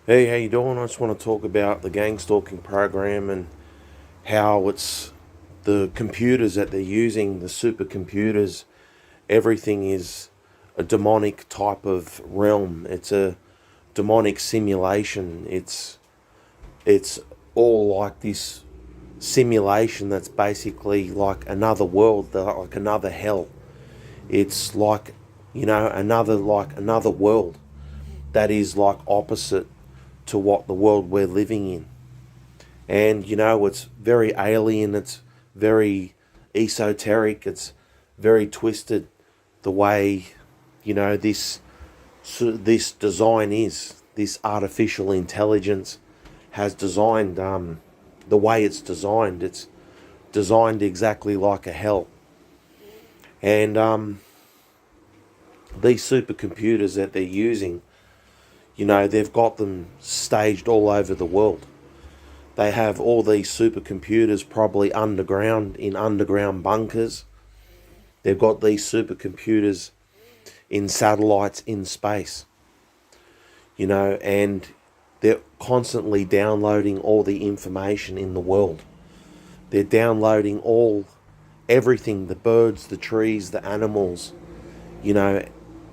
Hey, how you doing? I just want to talk about the Gangstalking program and how it's the computers that they're using, the supercomputers. Everything is a demonic type of realm. It's a demonic simulation. It's all like this simulation that's basically like another world, like another hell. It's like another world that is like opposite to what the world we're living in. And it's very alien, it's very esoteric, it's very twisted the way this design is. This artificial intelligence has designed the way it's designed. It's designed exactly like a hell. And these supercomputers that they're using, they've got them staged all over the world. They have all these supercomputers probably underground in underground bunkers. They've got these supercomputers in satellites in space, and they're constantly downloading all the information in the world. They're downloading everything, the birds, the trees, the animals, you know,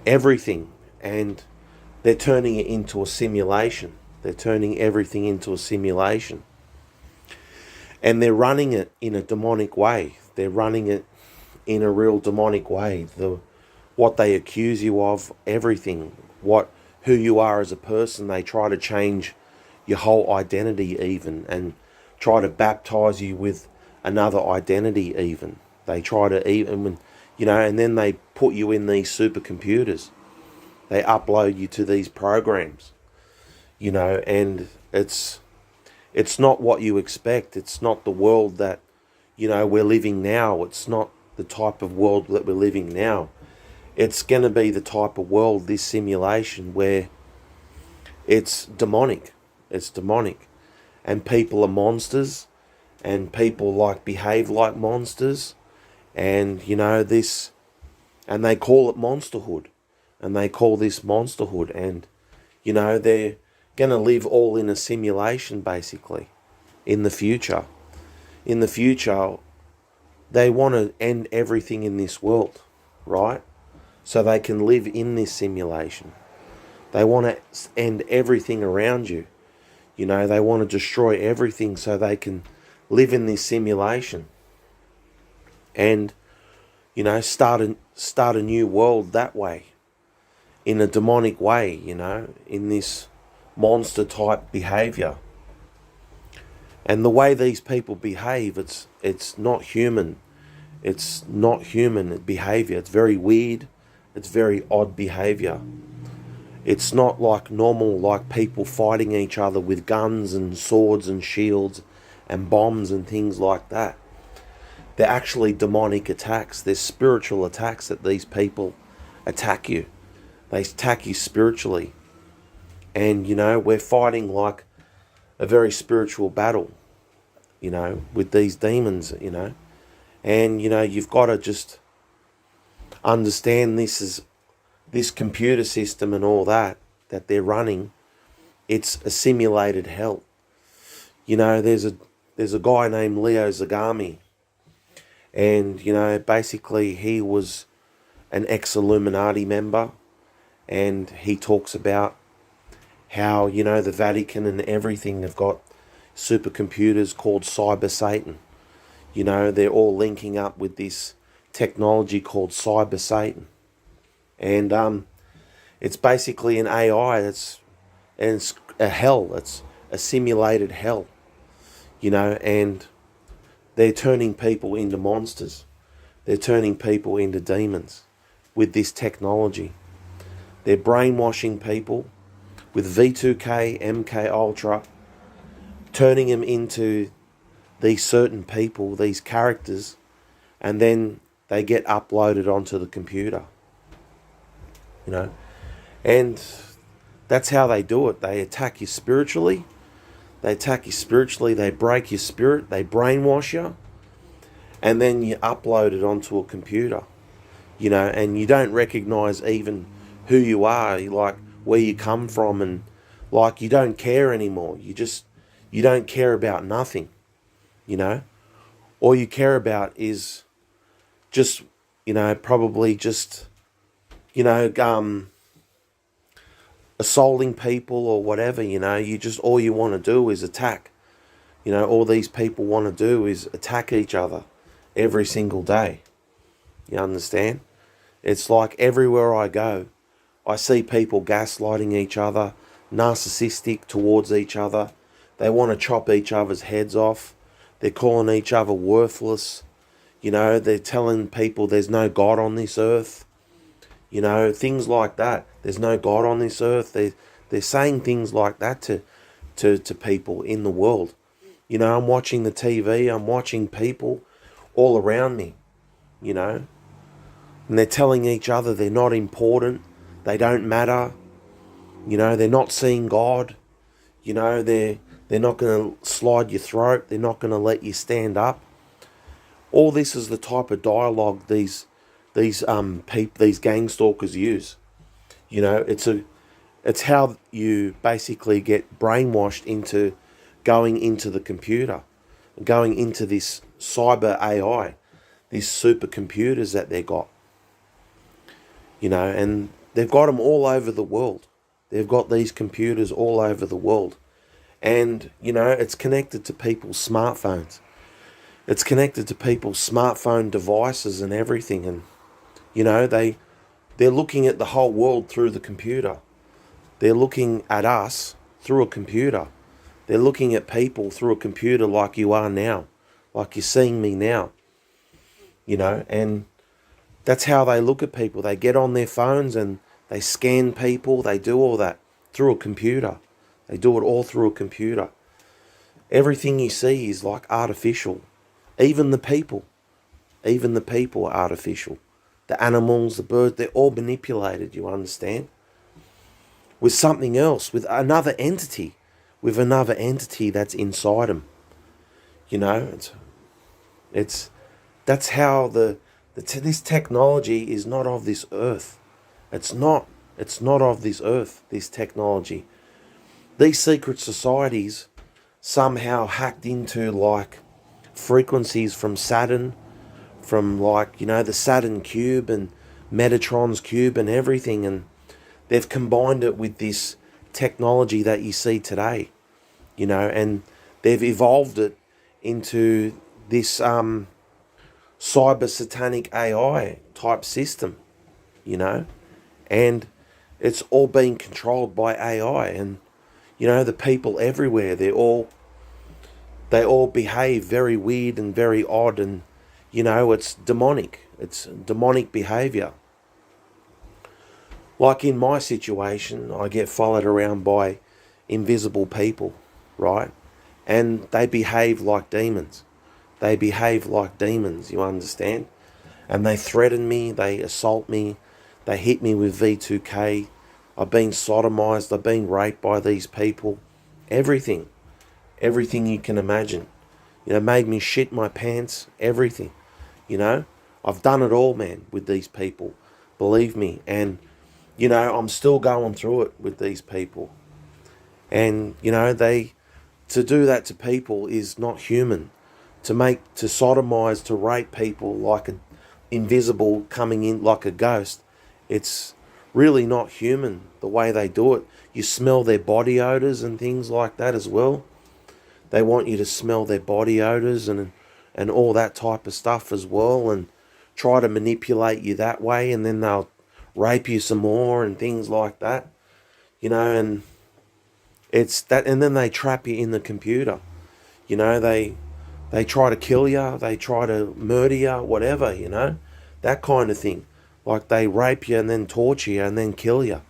everything. And they're turning it into a simulation. They're turning everything into a simulation. And they're running it in a demonic way. They're running it in a real demonic way. What they accuse you of, everything, who you are as a person, they try to change your whole identity even, and try to baptize you with another identity even. They try to even, and then they put you in these supercomputers. They upload you to these programs, and it's not what you expect. It's not the world that, we're living now. It's not the type of world that we're living now. It's going to be the type of world, this simulation, where it's demonic. It's demonic. And people are monsters, and people behave like monsters, and and they call it monsterhood, and they call this monsterhood, and they're going to live all in a simulation basically in the future. In the future, they want to end everything in this world, right? So they can live in this simulation. They want to end everything around you. They want to destroy everything so they can live in this simulation and, start a new world that way, in a demonic way, in this monster type behavior. And the way these people behave, it's not human. It's not human behavior. It's very weird. It's very odd behavior. It's not like normal, like people fighting each other with guns and swords and shields and bombs and things like that. They're actually demonic attacks. They're spiritual attacks that these people attack you. They attack you spiritually. And, we're fighting like a very spiritual battle, with these demons, And, you've got to just understand this computer system and all that they're running. It's a simulated hell. There's a guy named Leo Zagami, and basically he was an ex-Illuminati member, and he talks about how the Vatican and everything, they've got supercomputers called Cyber Satan. They're all linking up with this technology called Cyber Satan. And it's basically an AI and it's a hell. It's a simulated hell, and they're turning people into monsters. They're turning people into demons with this technology. They're brainwashing people with V2K, MK Ultra, turning them into these certain people, these characters, and then they get uploaded onto the computer. And that's how they do it. They attack you spiritually. They break your spirit, they brainwash you, and then you upload it onto a computer, and you don't recognize even who you are, like where you come from and Like you don't care anymore. You don't care about nothing, you know. All you care about is just, probably just, you know, assaulting people or whatever, you just, all you want to do is attack. All these people want to do is attack each other every single day. You understand? It's like everywhere I go, I see people gaslighting each other, narcissistic towards each other. They want to chop each other's heads off. They're calling each other worthless. They're telling people there's no God on this earth. Things like that. There's no God on this earth. They're saying things like that to people in the world. I'm watching the TV. I'm watching people all around me, and they're telling each other they're not important. They don't matter. They're not seeing God. They're not going to slide your throat. They're not going to let you stand up. All this is the type of dialogue these gang stalkers use. It's how you basically get brainwashed into going into the computer, going into this cyber AI, these supercomputers that they got. And they've got them all over the world. They've got these computers all over the world. And, it's connected to people's smartphones. It's connected to people's smartphone devices and everything. And, they're looking at the whole world through the computer. They're looking at us through a computer. They're looking at people through a computer like you are now, like you're seeing me now. And that's how they look at people. They get on their phones and they scan people. They do all that through a computer. They do it all through a computer. Everything you see is like artificial. Even the people are artificial. The animals, the birds, they're all manipulated, you understand? With something else, with another entity that's inside them. That's how this technology is not of this earth. It's not of this earth, this technology. These secret societies somehow hacked into like frequencies from Saturn, from like, the Saturn cube and Metatron's cube and everything, and they've combined it with this technology that you see today, and they've evolved it into this cyber satanic AI type system, and it's all being controlled by AI. And the people everywhere, they all behave very weird and very odd, and it's demonic. It's demonic behavior. Like in my situation, I get followed around by invisible people, right? And they behave like demons. They behave like demons, you understand? And they threaten me, they assault me, they hit me with V2K. I've been sodomized, I've been raped by these people. Everything you can imagine. Made me shit my pants, everything. I've done it all, man, with these people. Believe me. And, I'm still going through it with these people. And, to do that to people is not human. To sodomize, to rape people like an invisible coming in like a ghost, it's really not human the way they do it. You smell their body odors and things like that as well. They want you to smell their body odors and all that type of stuff as well, and try to manipulate you that way, and then they'll rape you some more and things like that. And it's that, and then they trap you in the computer. They try to kill you, they try to murder you, whatever, that kind of thing. Like they rape you and then torture you and then kill you.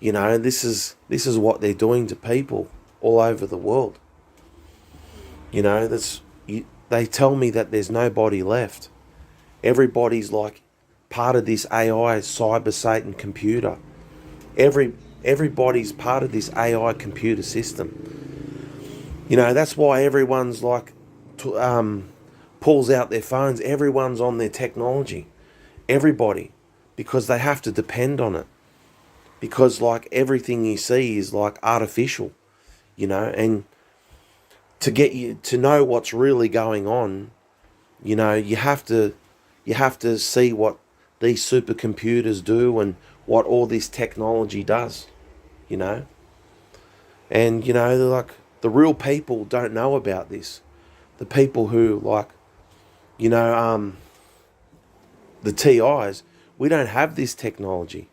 This is what they're doing to people all over the world. They tell me that there's nobody left. Everybody's like part of this AI cyber Satan computer. Everybody's part of this AI computer system. That's why everyone's like pulls out their phones. Everyone's on their technology. Everybody, because they have to depend on it. because like everything you see is like artificial, you know, and to get you to know what's really going on, you know, you have to see what these supercomputers do and what all this technology does, you know. And you know, like the real people don't know about this. The people who like, you know, the TIs, we don't have this technology.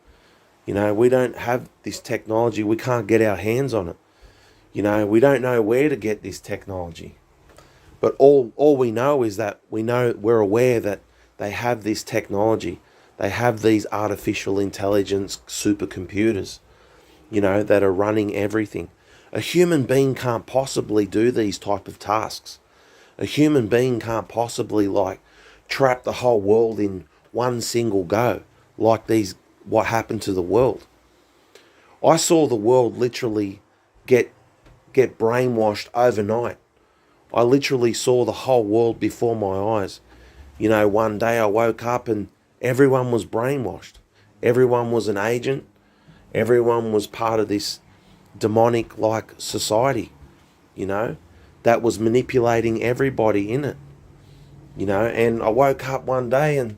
You know, we don't have this technology. We can't get our hands on it. You know, we don't know where to get this technology. But all we know is that we're aware that they have this technology. They have these artificial intelligence supercomputers, you know, that are running everything. A human being can't possibly do these type of tasks. A human being can't possibly like trap the whole world in one single go, like what happened to the world. I saw the world literally get brainwashed overnight. I literally saw the whole world before my eyes. You know, one day I woke up and everyone was brainwashed. Everyone was an agent. Everyone was part of this demonic like society, you know, that was manipulating everybody in it, you know. And I woke up one day and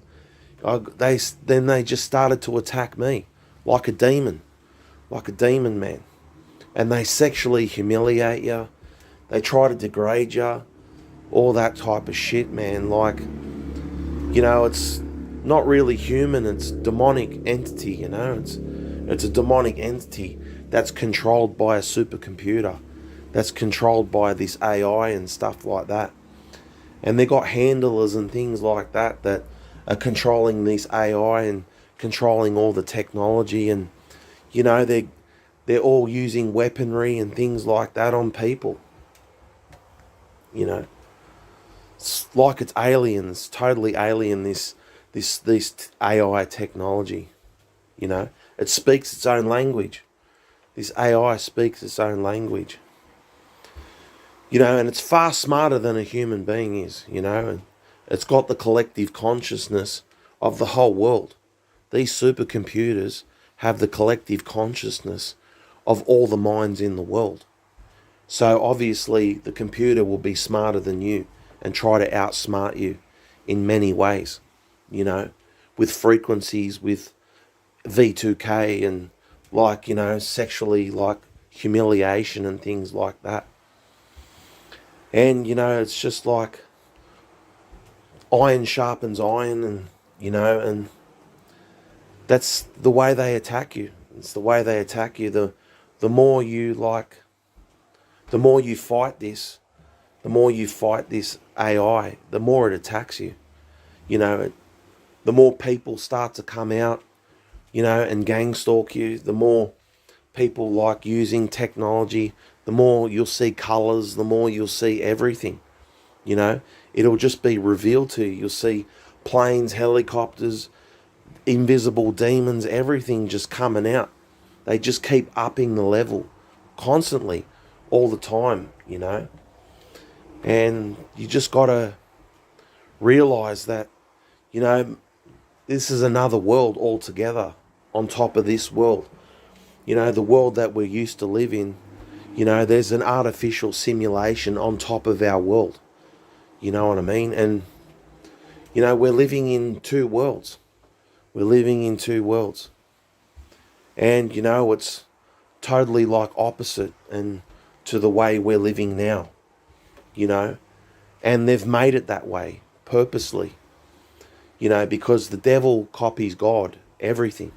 they just started to attack me like a demon, man. And they sexually humiliate you. They try to degrade you, all that type of shit, man. Like, you know, it's not really human. It's demonic entity, you know. It's a demonic entity that's controlled by a supercomputer, that's controlled by this AI and stuff like that. And they got handlers and things like that that are controlling this AI and controlling all the technology. And you know, they're all using weaponry and things like that on people. You know, it's like it's aliens, totally alien. This AI technology. You know, it speaks its own language. This AI speaks its own language. You know, and it's far smarter than a human being is, you know, and it's got the collective consciousness of the whole world. These supercomputers have the collective consciousness of all the minds in the world. So obviously the computer will be smarter than you and try to outsmart you in many ways, you know, with frequencies, with V2K and like, you know, sexually like humiliation and things like that. And, you know, it's just like iron sharpens iron and, you know, and that's the way they attack you. It's the way they attack you. The more you like, the more you fight this AI, the more it attacks you. You know, the more people start to come out, you know, and gang stalk you, the more people like using technology, the more you'll see colours, the more you'll see everything. You know, it'll just be revealed to you. You'll see planes, helicopters, invisible demons, everything just coming out. They just keep upping the level constantly, all the time, you know. And you just got to realise that, you know, this is another world altogether on top of this world. You know, the world that we're used to live in, you know, there's an artificial simulation on top of our world. You know what I mean? And, you know, we're living in two worlds. We're living in two worlds. And, you know, it's totally like opposite and to the way we're living now, you know. And they've made it that way purposely, you know, because the devil copies God, everything.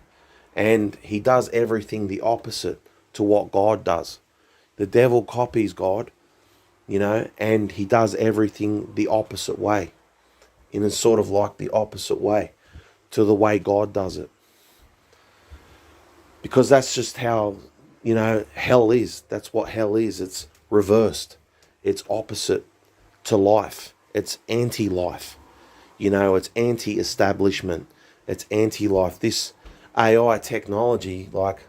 And he does everything the opposite to what God does. The devil copies God, you know, and he does everything the opposite way, in a sort of like the opposite way to the way God does it. Because that's just how, you know, hell is. That's what hell is. It's reversed. It's opposite to life. It's anti-life. You know, it's anti-establishment. It's anti-life. This AI technology, like,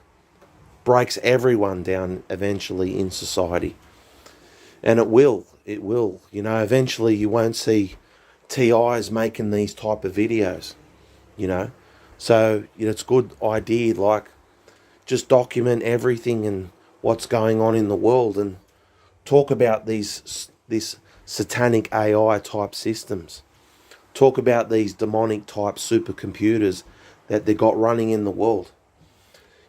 breaks everyone down eventually in society. And it will. You know, eventually you won't see TIs making these type of videos, you know. So, you know, it's a good idea, like, just document everything and what's going on in the world, and talk about this satanic AI type systems. Talk about these demonic type supercomputers that they got running in the world,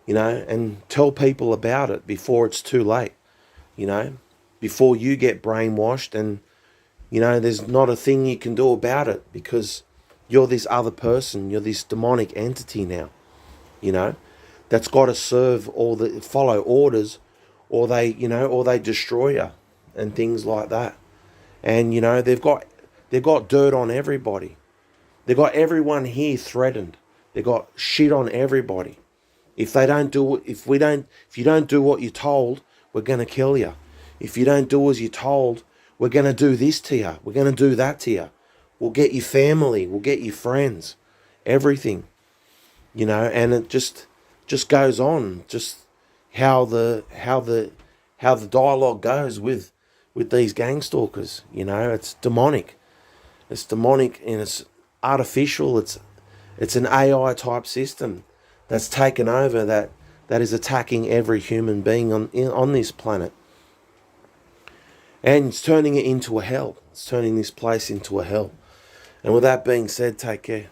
and tell people about it before it's too late, before you get brainwashed, and, there's not a thing you can do about it because you're this other person, you're this demonic entity now, that's got to follow orders, or they destroy you and things like that. And, they've got dirt on everybody. They've got everyone here threatened. They've got shit on everybody. If you don't do what you're told, we're going to kill you. If you don't do as you're told, we're going to do this to you. We're going to do that to you. We'll get your family. We'll get your friends. Everything. And it just goes on. Just how the dialogue goes with these gangstalkers. It's demonic. It's demonic and it's artificial. It's an AI type system that's taken over, that is attacking every human being on this planet. And it's turning it into a hell. It's turning this place into a hell. And with that being said, take care.